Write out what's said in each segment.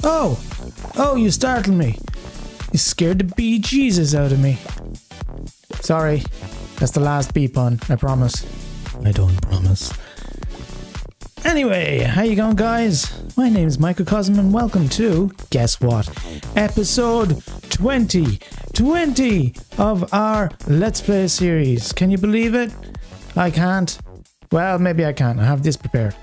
Oh! Oh, you startled me. You scared the bejesus out of me. Sorry. That's the last beep on, I promise. I don't promise. Anyway, how you going, guys? My name is Microcosm and welcome to, guess what? Episode 20 of our Let's Play series. Can you believe it? I can't. Well, maybe I can. I have this prepared.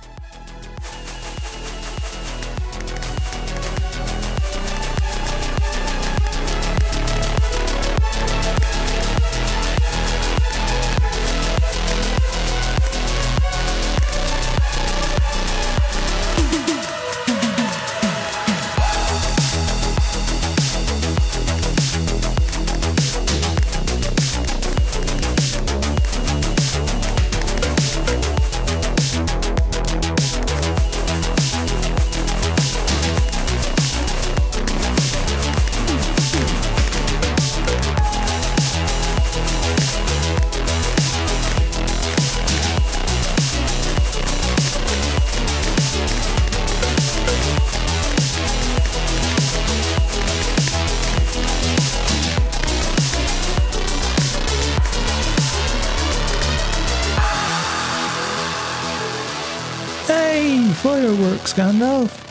Fireworks, Gandalf.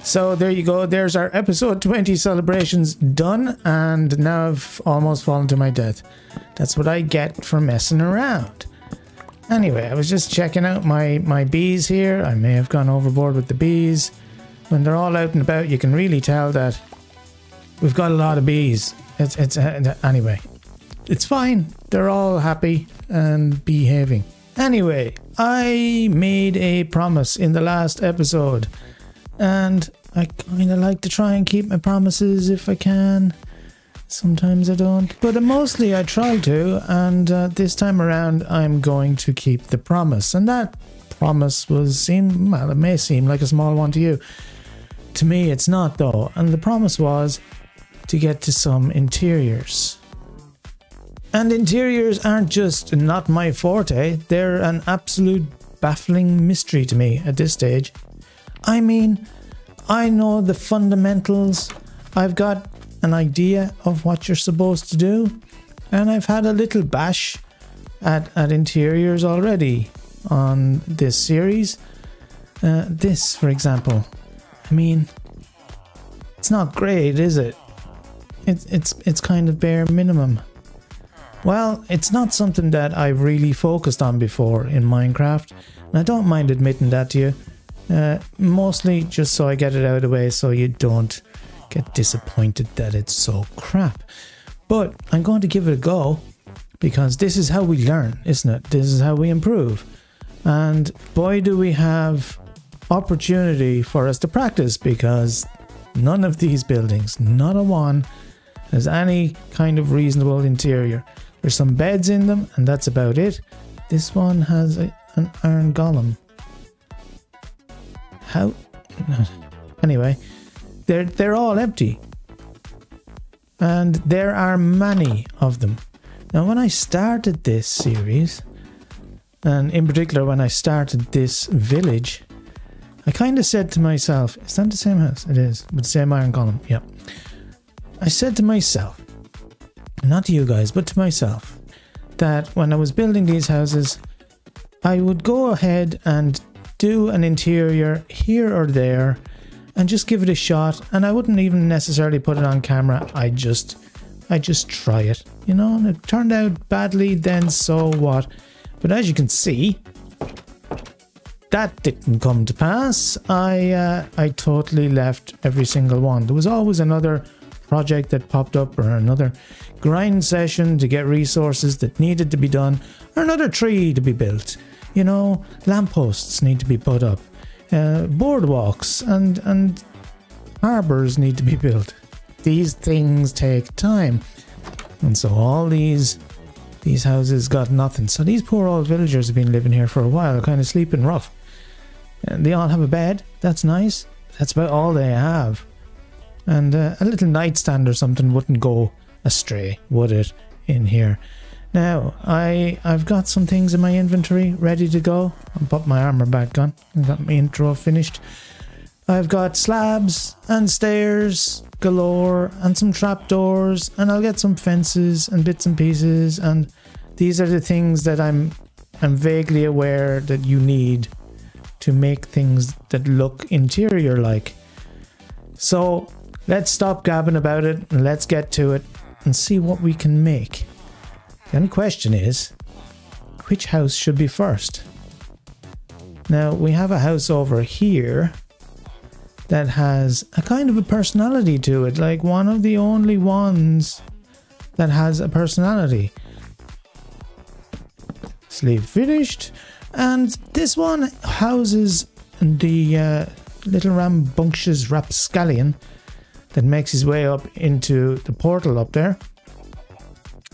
So there you go, there's our episode 20 celebrations done, and now I've almost fallen to my death. That's what I get for messing around. Anyway, I was just checking out my bees here. I may have gone overboard with the bees. When they're all out and about, you can really tell that we've got a lot of bees. Anyway, it's fine. They're all happy and behaving. Anyway, I made a promise in the last episode, and I kind of like to try and keep my promises if I can. Sometimes I don't, but mostly I try to, and this time around I'm going to keep the promise. And that promise well, it may seem like a small one to you. To me it's not though, and the promise was to get to some interiors. And interiors aren't just not my forte, they're an absolute baffling mystery to me at this stage. I mean, I know the fundamentals, I've got an idea of what you're supposed to do, and I've had a little bash at interiors already on this series. This, for example, I mean, it's not great, is it? It's kind of bare minimum. Well, it's not something that I've really focused on before in Minecraft, and I don't mind admitting that to you. Mostly just so I get it out of the way so you don't get disappointed that it's so crap. But I'm going to give it a go, because this is how we learn, isn't it? This is how we improve. And boy do we have opportunity for us to practice, because none of these buildings, not a one, has any kind of reasonable interior. There's some beds in them, and that's about it. This one has an iron golem. How? Anyway, they're all empty, and there are many of them. Now, when I started this series, and in particular when I started this village, I kind of said to myself, "Is that the same house?" It is, with the same iron golem. Yep. I said to myself, not to you guys, but to myself, that when I was building these houses, I would go ahead and do an interior here or there and just give it a shot, and I wouldn't even necessarily put it on camera. I just try it, you know, and it turned out badly, then so what? But as you can see, that didn't come to pass. I totally left every single one. There was always another project that popped up, or another grind session to get resources that needed to be done, or another tree to be built. You know, lampposts need to be put up, boardwalks and harbours need to be built. These things take time, and so all these houses got nothing. So these poor old villagers have been living here for a while, kind of sleeping rough. And they all have a bed. That's nice. That's about all they have. And a little nightstand or something wouldn't go astray, would it, in here? Now, I've got some things in my inventory ready to go. I'll put my armor back on. I've got my intro finished. I've got slabs and stairs galore and some trapdoors, and I'll get some fences and bits and pieces, and these are the things that I'm vaguely aware that you need to make things that look interior like. So let's stop gabbing about it and let's get to it and see what we can make. The only question is, which house should be first? Now we have a house over here that has a kind of a personality to it, like one of the only ones that has a personality. Sleeve finished. And this one houses the little rambunctious rapscallion that makes his way up into the portal up there.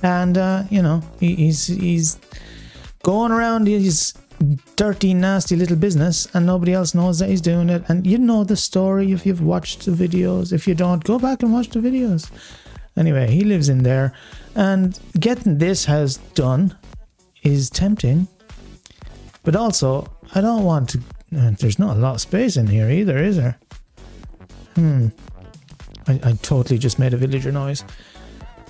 And, you know, he's going around his dirty, nasty little business, and nobody else knows that he's doing it. And you know the story if you've watched the videos. If you don't, go back and watch the videos. Anyway, he lives in there, and getting this house done is tempting. But also, I don't want to... there's not a lot of space in here either, is there? I totally just made a villager noise.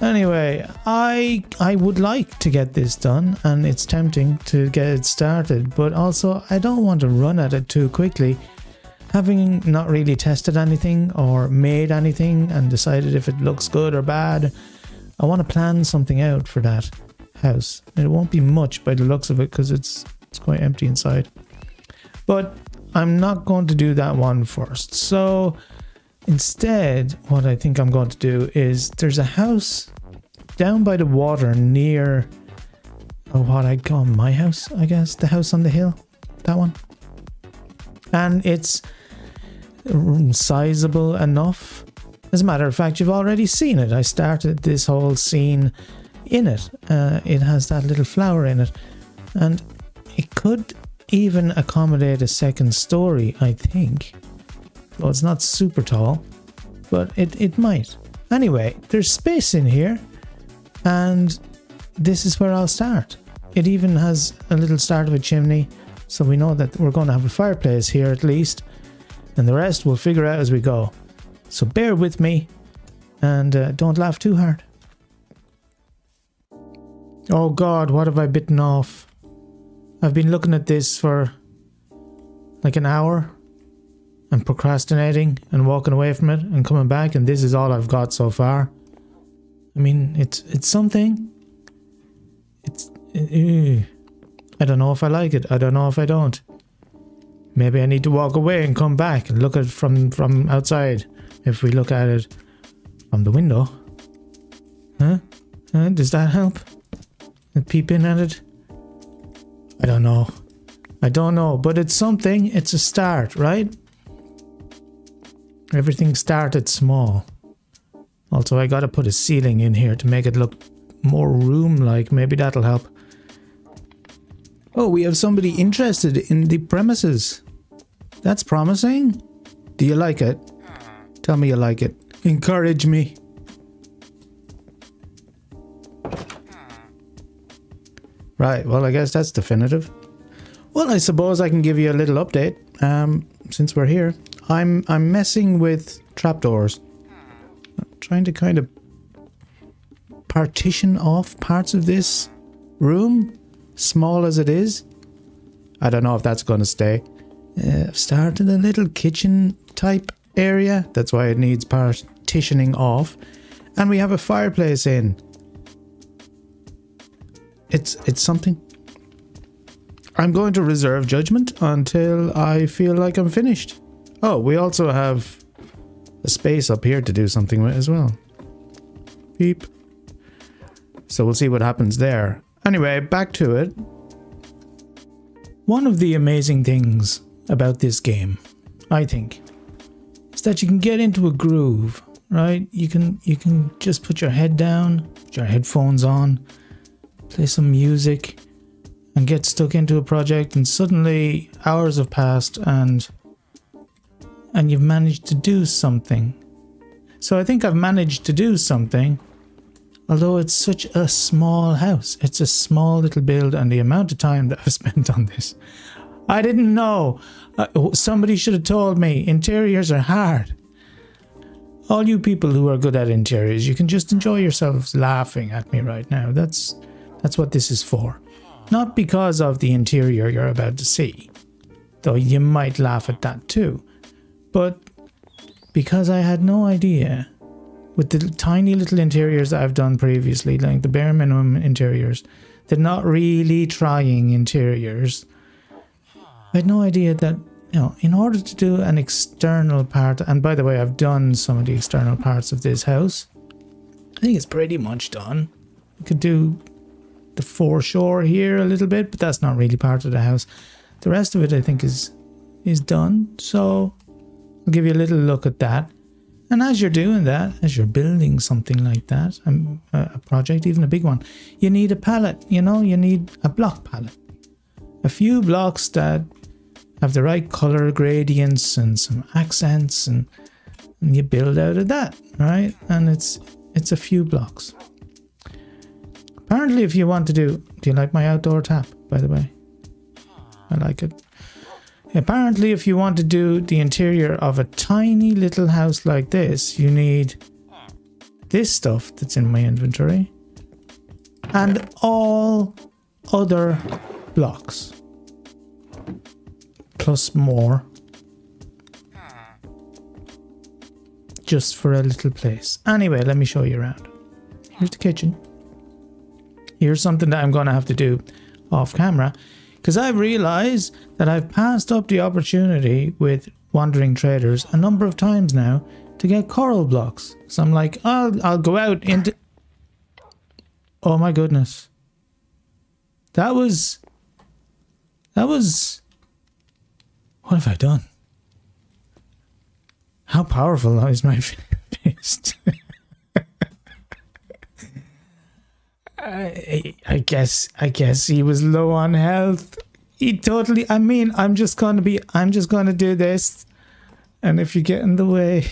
Anyway, I would like to get this done, and it's tempting to get it started, but also I don't want to run at it too quickly. Having not really tested anything or made anything and decided if it looks good or bad, I want to plan something out for that house. It won't be much by the looks of it because it's quite empty inside. But I'm not going to do that one first. So instead, what I think I'm going to do is there's a house down by the water near what I call my house, I guess. The house on the hill. That one. And it's sizable enough. As a matter of fact, you've already seen it. I started this whole scene in it. It has that little flower in it. And it could even accommodate a second story, I think. Well, it's not super tall, but it might. Anyway, there's space in here, and this is where I'll start. It even has a little start of a chimney, so we know that we're going to have a fireplace here at least, and the rest we'll figure out as we go. So bear with me, and don't laugh too hard. Oh God, what have I bitten off? I've been looking at this for like an hour and procrastinating and walking away from it and coming back, and this is all I've got so far. I mean, it's something. I don't know if I like it. I don't know if I don't. Maybe I need to walk away and come back and look at it from outside. If we look at it from the window. Huh? Does that help? Peep in at it? I don't know. I don't know, but it's something. It's a start, right? Everything started small. Also, I gotta put a ceiling in here to make it look more room-like. Maybe that'll help. Oh, we have somebody interested in the premises. That's promising. Do you like it? Tell me you like it. Encourage me. Right, well, I guess that's definitive. Well, I suppose I can give you a little update. Since we're here, I'm messing with trapdoors. I'm trying to kind of partition off parts of this room, small as it is. I don't know if that's going to stay. I've started a little kitchen type area. That's why it needs partitioning off. And we have a fireplace in. It's something. I'm going to reserve judgment until I feel like I'm finished. Oh, we also have a space up here to do something with as well. Beep. So we'll see what happens there. Anyway, back to it. One of the amazing things about this game, I think, is that you can get into a groove, right? You can just put your head down, put your headphones on, play some music, and get stuck into a project, and suddenly hours have passed and you've managed to do something. So I think I've managed to do something, although it's such a small house. It's a small little build, and the amount of time that I've spent on this, I didn't know. Somebody should have told me. Interiors are hard. All you people who are good at interiors, you can just enjoy yourselves laughing at me right now. That's what this is for. Not because of the interior you're about to see, though you might laugh at that too, but because I had no idea with the tiny little interiors that I've done previously, like the bare minimum interiors, they're not really trying interiors. I had no idea that, you know, in order to do an external part, and by the way, I've done some of the external parts of this house. I think it's pretty much done. I could do the foreshore here a little bit, but that's not really part of the house. The rest of it, I think, is done. So I'll give you a little look at that. And as you're doing that, as you're building something like that, a project, even a big one, you need a palette, you know, you need a block palette. A few blocks that have the right color gradients and some accents, and you build out of that, right? And it's a few blocks. Apparently, if you want to do you like my outdoor tap, by the way? I like it. Apparently, if you want to do the interior of a tiny little house like this, you need this stuff that's in my inventory and all other blocks, plus more, just for a little place. Anyway, let me show you around. Here's the kitchen. Here's something that I'm going to have to do off camera, because I've realized that I've passed up the opportunity with Wandering Traders a number of times now to get coral blocks. So I'm like, I'll go out into... Oh my goodness. That was... What have I done? How powerful is my fist? I guess he was low on health. He totally, I mean, I'm just gonna do this, and if you get in the way,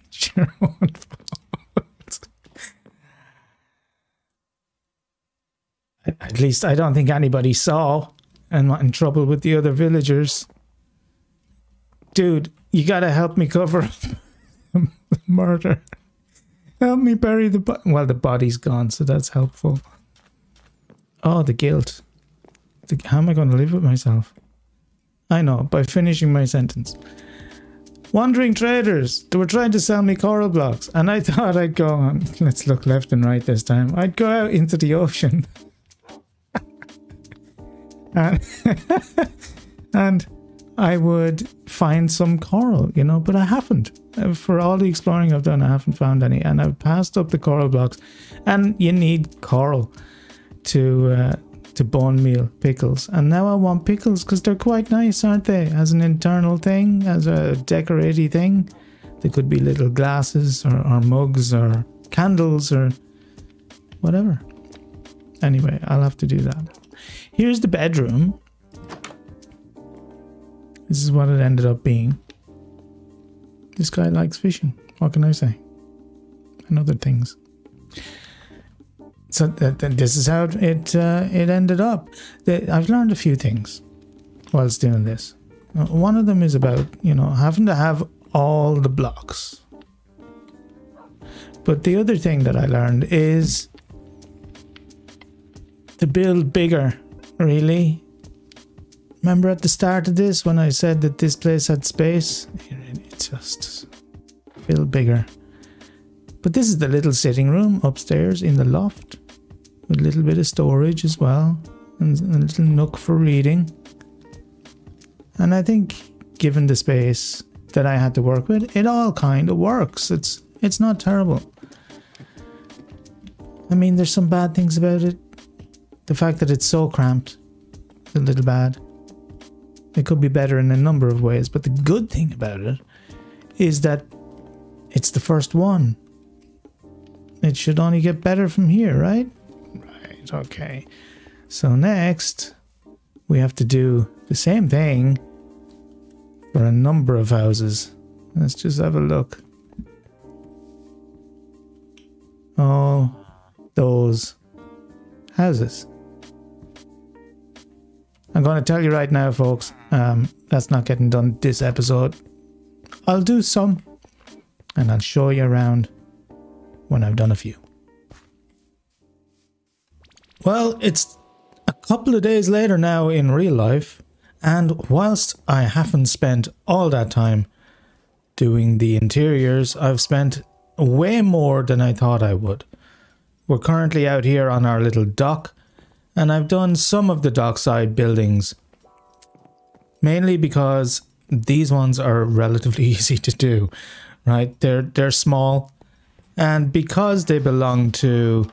it's your own fault. At least I don't think anybody saw and not in trouble with the other villagers. Dude, you gotta help me cover up the murder. Help me bury the body. Well, the body's gone, so that's helpful. Oh, the guilt. How am I going to live with myself? I know, by finishing my sentence. Wandering Traders. They were trying to sell me coral blocks, and I thought I'd go on. Let's look left and right this time. I'd go out into the ocean. and I would find some coral, you know, but I haven't. For all the exploring I've done, I haven't found any, and I've passed up the coral blocks. And you need coral to bone meal pickles, and now I want pickles because they're quite nice, aren't they? As an internal thing, as a decorating thing. They could be little glasses or mugs or candles or whatever. Anyway, I'll have to do that. Here's the bedroom. This is what it ended up being. This guy likes fishing. What can I say? And other things. So this is how it ended up. I've learned a few things whilst doing this. One of them is about, you know, having to have all the blocks. But the other thing that I learned is to build bigger, really. Remember at the start of this when I said that this place had space? It's just build bigger. But this is the little sitting room upstairs in the loft with a little bit of storage as well, and a little nook for reading. And I think given the space that I had to work with, it all kind of works. It's not terrible. I mean, there's some bad things about it. The fact that it's so cramped is a little bad. It could be better in a number of ways, but the good thing about it is that it's the first one. It should only get better from here, right? Right, okay. So next, we have to do the same thing for a number of houses. Let's just have a look. All those houses. I'm going to tell you right now, folks, that's not getting done this episode. I'll do some, and I'll show you around when I've done a few. Well, it's a couple of days later now in real life, and whilst I haven't spent all that time doing the interiors, I've spent way more than I thought I would. We're currently out here on our little dock, and I've done some of the dockside buildings, mainly because these ones are relatively easy to do, right? They're small, and because they belong to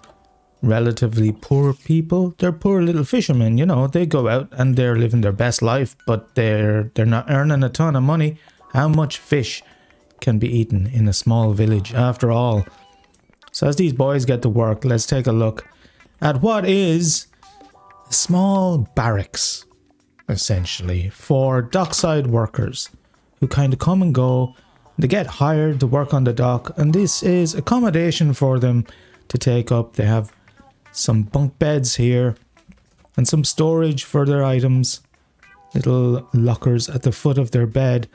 relatively poor people, they're poor little fishermen, you know, they go out and they're living their best life, but they're not earning a ton of money. How much fish can be eaten in a small village after all? So as these boys get to work, let's take a look at what is a small barracks, essentially, for dockside workers who kind of come and go. They get hired to work on the dock, and this is accommodation for them to take up. They have some bunk beds here and some storage for their items, little lockers at the foot of their bed,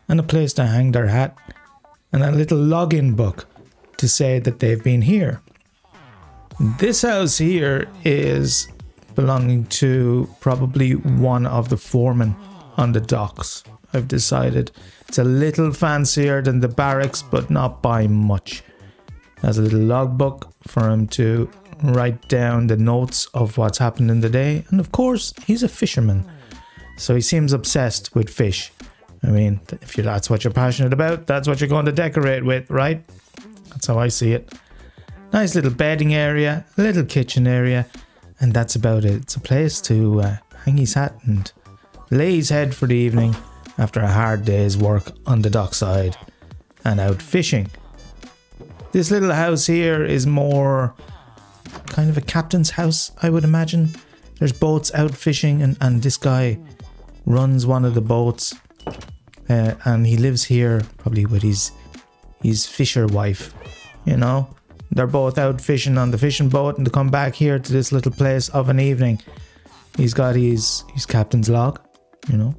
and a place to hang their hat, and a little login book to say that they've been here. This house here is belonging to probably one of the foremen on the docks. I've decided it's a little fancier than the barracks, but not by much. Has a little logbook for him to write down the notes of what's happened in the day, and of course he's a fisherman, so he seems obsessed with fish. I mean, if that's what you're passionate about, that's what you're going to decorate with, right? That's how I see it. Nice little bedding area, a little kitchen area, and that's about it. It's a place to hang his hat and lay his head for the evening after a hard day's work on the dockside and out fishing. This little house here is more kind of a captain's house, I would imagine. There's boats out fishing, and this guy runs one of the boats, and he lives here probably with his fisher wife, you know. They're both out fishing on the fishing boat, and they come back here to this little place of an evening. He's got his captain's log, you know,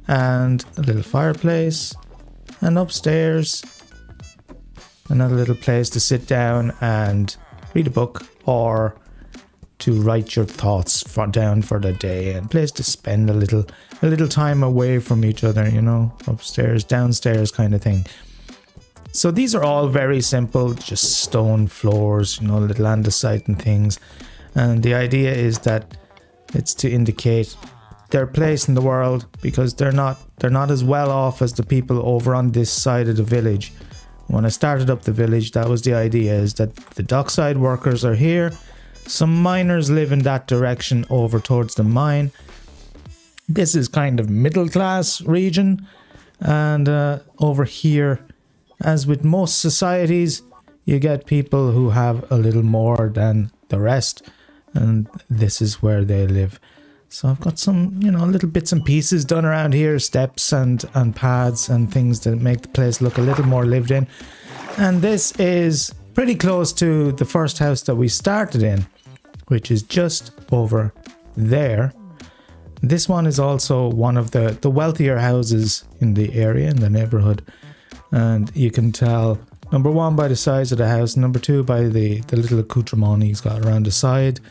and a little fireplace, and upstairs another little place to sit down and read a book, or to write your thoughts down for the day, and place to spend a little time away from each other, you know, upstairs, downstairs kind of thing. So these are all very simple, just stone floors, you know, little andesite and things. And the idea is that it's to indicate their place in the world, because they're not as well off as the people over on this side of the village. When I started up the village, that was the idea, is that the dockside workers are here. Some miners live in that direction over towards the mine. This is kind of middle class region. And over here, as with most societies, you get people who have a little more than the rest. And this is where they live. So I've got some, you know, little bits and pieces done around here, steps and paths and things that make the place look a little more lived in. And this is pretty close to the first house that we started in, which is just over there. This one is also one of the wealthier houses in the area, in the neighborhood. And you can tell, number one, by the size of the house, number two, by the little accoutrement he's got around the side.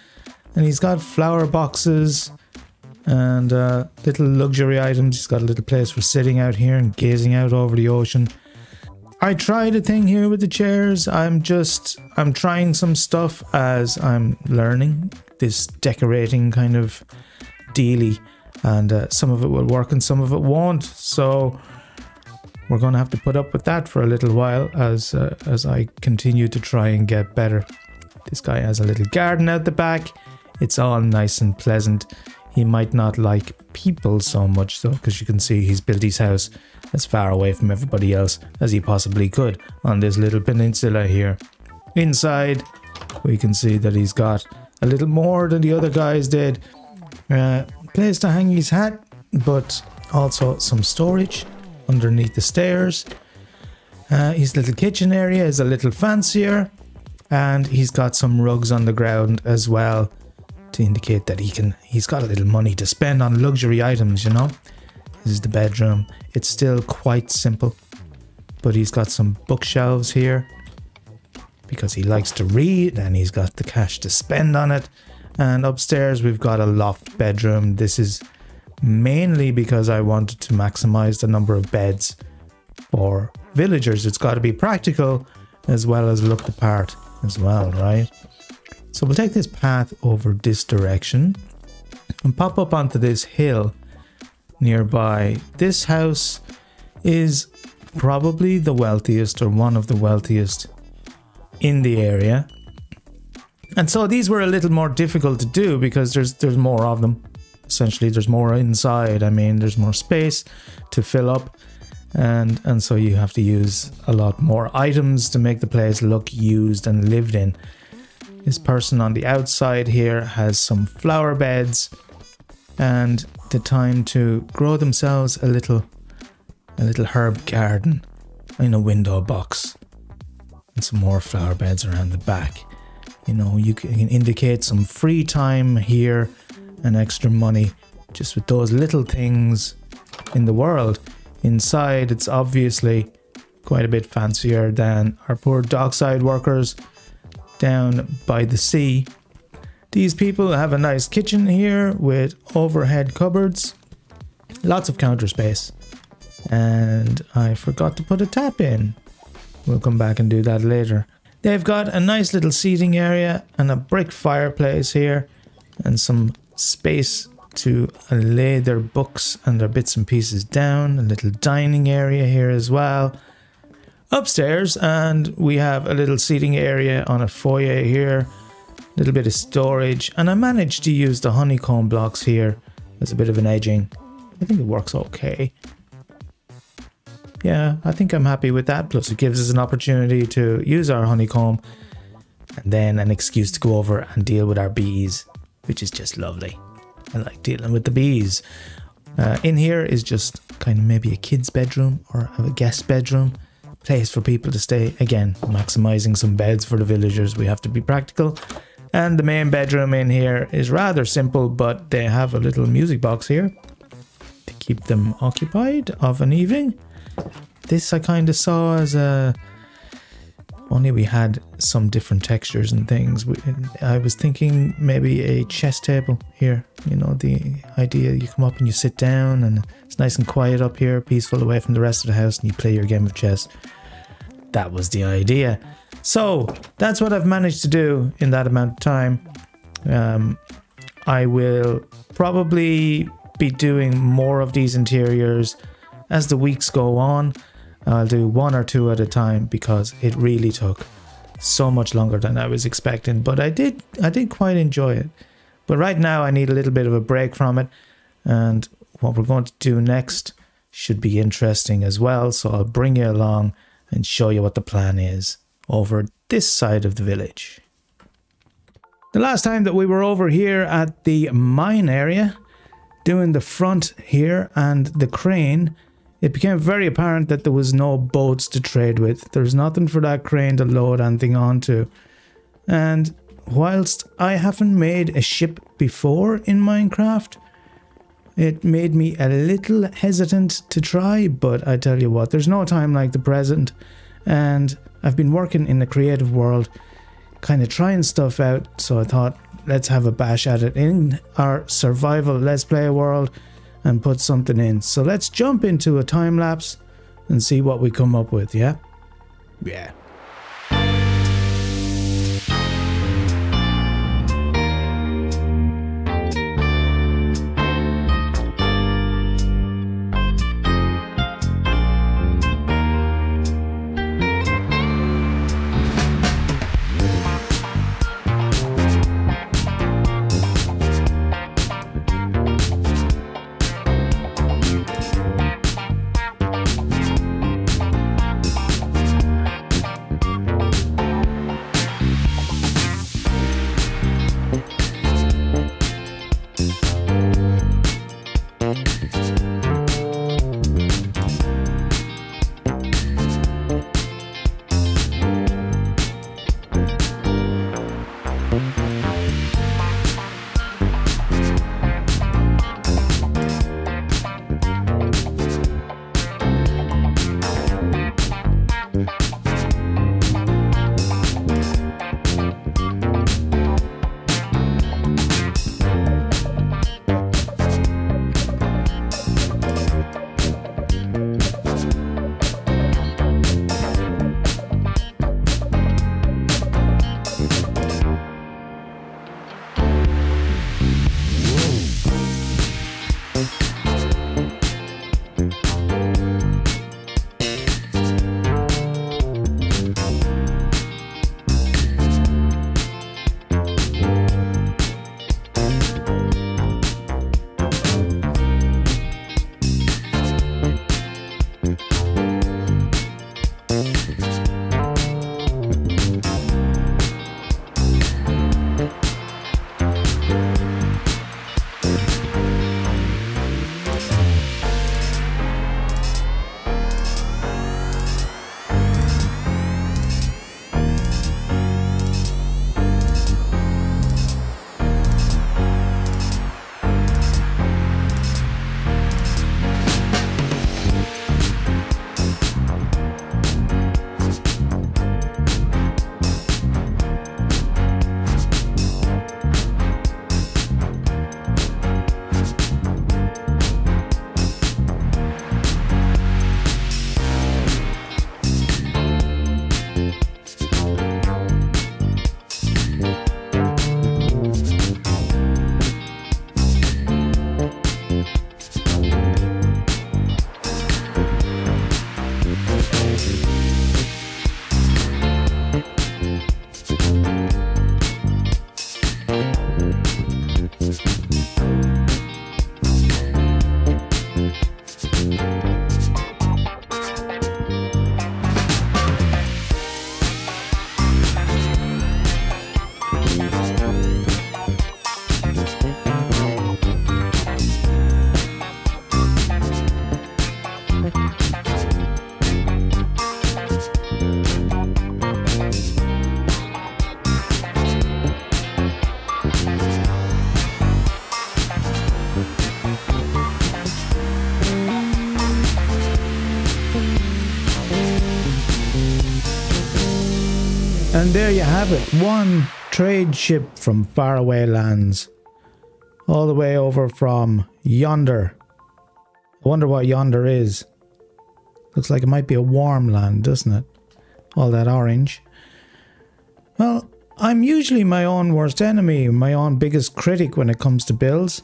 And he's got flower boxes and little luxury items. He's got a little place for sitting out here and gazing out over the ocean. I tried a thing here with the chairs. I'm trying some stuff as I'm learning this decorating kind of dealy, and some of it will work and some of it won't. So we're going to have to put up with that for a little while as I continue to try and get better. This guy has a little garden out the back. It's all nice and pleasant. He might not like people so much though, because you can see he's built his house as far away from everybody else as he possibly could on this little peninsula here. Inside, we can see that he's got a little more than the other guys did. Place to hang his hat, but also some storage underneath the stairs. His little kitchen area is a little fancier, and he's got some rugs on the ground as well to indicate that he's got a little money to spend on luxury items, you know. This is the bedroom. It's still quite simple, but he's got some bookshelves here because he likes to read and he's got the cash to spend on it. And upstairs we've got a loft bedroom. This is mainly because I wanted to maximize the number of beds for villagers. It's got to be practical as well as look the part as well, right? So we'll take this path over this direction and pop up onto this hill nearby. This house is probably the wealthiest or one of the wealthiest in the area. And so these were a little more difficult to do because there's more of them. Essentially, there's more inside. I mean, there's more space to fill up. And so you have to use a lot more items to make the place look used and lived in. This person on the outside here has some flower beds and the time to grow themselves a little herb garden in a window box. And some more flower beds around the back. You know, you can indicate some free time here and extra money just with those little things in the world. Inside, it's obviously quite a bit fancier than our poor dockside workers down by the sea. These people have a nice kitchen here with overhead cupboards, lots of counter space, and I forgot to put a tap in. We'll come back and do that later. They've got a nice little seating area and a brick fireplace here and some space to lay their books and their bits and pieces down. A little dining area here as well. Upstairs, and we have a little seating area on a foyer here. A little bit of storage, and I managed to use the honeycomb blocks here as a bit of an edging. I think it works okay. Yeah, I think I'm happy with that. Plus it gives us an opportunity to use our honeycomb and then an excuse to go over and deal with our bees, which is just lovely. I like dealing with the bees. In here is just kind of maybe a kid's bedroom or a guest bedroom. Place for people to stay. Again, maximizing some beds for the villagers. We have to be practical. And the main bedroom in here is rather simple, but they have a little music box here to keep them occupied of an evening. This I kind of saw as a... Only we had some different textures and things. I was thinking maybe a chess table here. You know, the idea you come up and you sit down and it's nice and quiet up here, peaceful away from the rest of the house, and you play your game of chess. That was the idea. So that's what I've managed to do in that amount of time. I will probably be doing more of these interiors as the weeks go on. I'll do one or two at a time because it really took so much longer than I was expecting, but I did quite enjoy it. But right now I need a little bit of a break from it, and what we're going to do next should be interesting as well, so I'll bring you along and show you what the plan is over this side of the village. The last time that we were over here at the mine area doing the front here and the crane, it became very apparent that there was no boats to trade with. There's nothing for that crane to load anything onto. And whilst I haven't made a ship before in Minecraft, it made me a little hesitant to try, but I tell you what, there's no time like the present. And I've been working in the creative world, kind of trying stuff out, so I thought, let's have a bash at it in our survival Let's Play world and put something in. So let's jump into a time lapse and see what we come up with, yeah? Yeah. And there you have it. One trade ship from faraway lands. All the way over from yonder. I wonder what yonder is. Looks like it might be a warm land, doesn't it? All that orange. Well, I'm usually my own worst enemy, my own biggest critic when it comes to builds.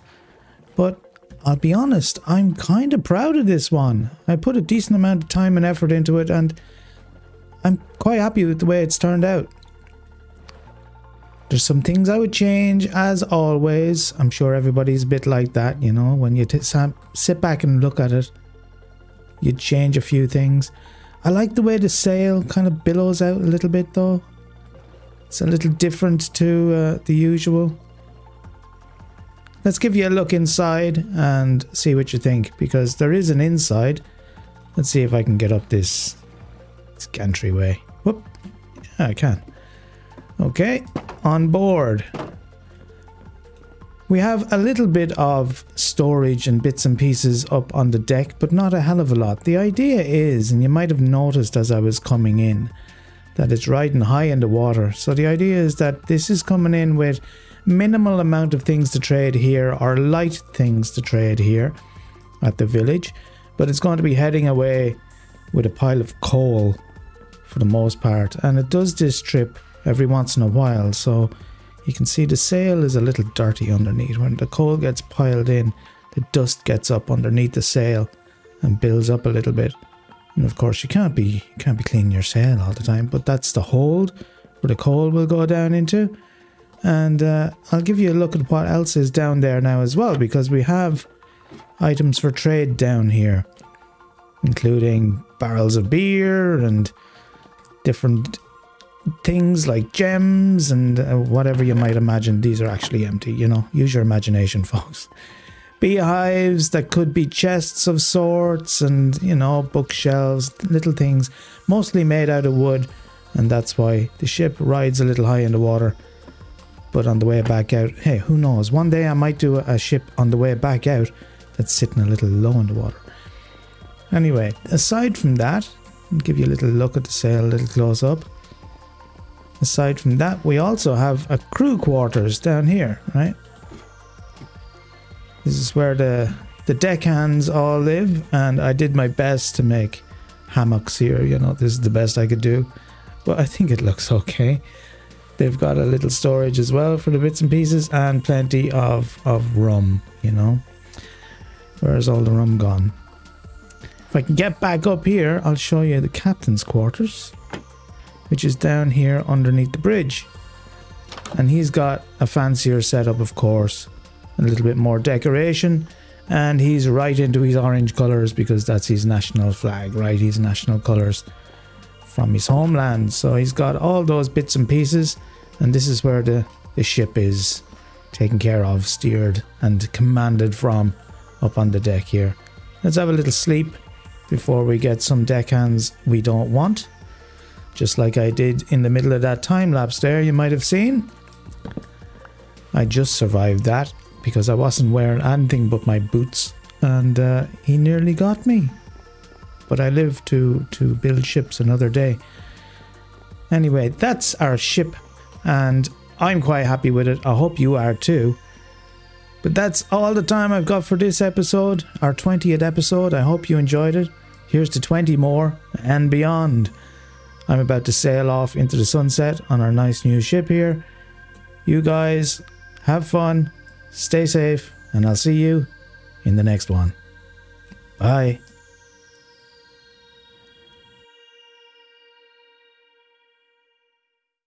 But I'll be honest, I'm kind of proud of this one. I put a decent amount of time and effort into it, and I'm quite happy with the way it's turned out. There's some things I would change, as always. I'm sure everybody's a bit like that, you know, when you sit back and look at it, you'd change a few things. I like the way the sail kind of billows out a little bit though. It's a little different to the usual. Let's give you a look inside and see what you think, because there is an inside. Let's see if I can get up this gantryway. Whoop. Yeah, I can. Okay, on board. We have a little bit of storage and bits and pieces up on the deck, but not a hell of a lot. The idea is, and you might have noticed as I was coming in, that it's riding high in the water. So the idea is that this is coming in with minimal amount of things to trade here, or light things to trade here at the village, but it's going to be heading away with a pile of coal for the most part, and it does this trip every once in a while. So you can see the sail is a little dirty underneath. When the coal gets piled in, the dust gets up underneath the sail and builds up a little bit. And of course you can't be cleaning your sail all the time, but that's the hold where the coal will go down into. And I'll give you a look at what else is down there now as well, because we have items for trade down here, including barrels of beer and different things like gems and whatever you might imagine. These are actually empty, you know, use your imagination, folks. Beehives that could be chests of sorts, and, you know, bookshelves, little things, mostly made out of wood, and that's why the ship rides a little high in the water. But on the way back out, hey, who knows, one day I might do a ship on the way back out that's sitting a little low in the water. Anyway, aside from that, I'll give you a little look at the sail, a little close up. Aside from that, we also have a crew quarters down here, right? This is where the deckhands all live, and I did my best to make hammocks here, you know, this is the best I could do. But I think it looks okay. They've got a little storage as well for the bits and pieces, and plenty of rum, you know. Where's all the rum gone? If I can get back up here, I'll show you the captain's quarters, which is down here underneath the bridge. And he's got a fancier setup, of course, a little bit more decoration, and he's right into his orange colours because that's his national flag, right? His national colours from his homeland. So he's got all those bits and pieces, and this is where the ship is taken care of, steered and commanded from, up on the deck here. Let's have a little sleep before we get some deckhands we don't want. Just like I did in the middle of that time lapse there, you might have seen. I just survived that because I wasn't wearing anything but my boots, and he nearly got me. But I live to build ships another day. Anyway, that's our ship, and I'm quite happy with it. I hope you are too. But that's all the time I've got for this episode, our 20th episode. I hope you enjoyed it. Here's to 20 more and beyond. I'm about to sail off into the sunset on our nice new ship here. You guys have fun, stay safe, and I'll see you in the next one. Bye.